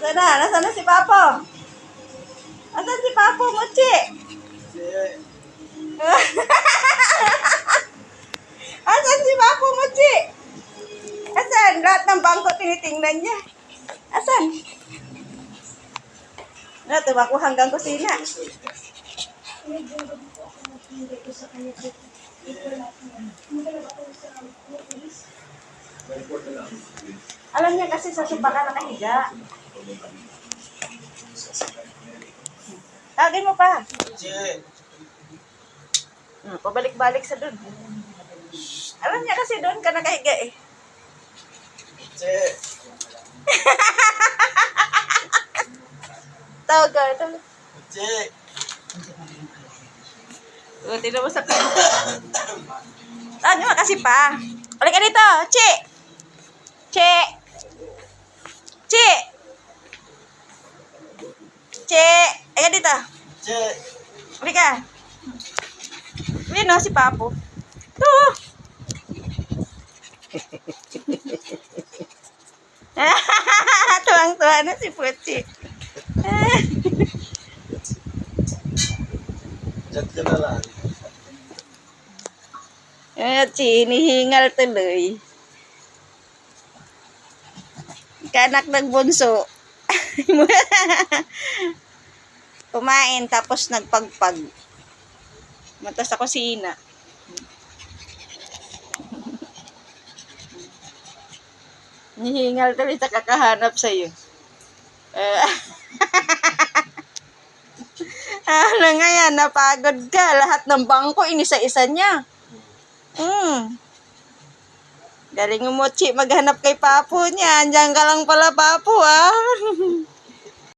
Nasaan na? Nasaan na si Papo? Nasaan si Papo, Mochi? Asan si Papo, Mochi? Asan? Lahat ng bangko tinitingnan niya. Asan? Tumakbo hanggang kusina. Alam niya kasi sa sopa ka nakahiga. Tawagin mo pa. Pabalik-balik sa doon. Alam niya kasi doon ka nakahiga eh. Tawag ka. Tawag. Tignan mo sa pinto. Tawag mo kasi pa. Ulit ka dito. Chi! Chi! Chi! Chi! Ayan dito. Ulit ka. Ayan o, si Papo. Ito. Tuwang-tuwa na si Puchi. Chat ka na lang. Hinihingal tuloy. Kanak ng bunso. Kumain tapos nagpagpag. Mata sa kusina. Hinihingal tuloy sa kakahanap sa'yo. Ano nga yan, napagod ka. Lahat ng bangko, inisa-isa niya. Galing mo, Mochi, maghanap kay Papo niya. Andiyan ka lang pala, Papo, ah.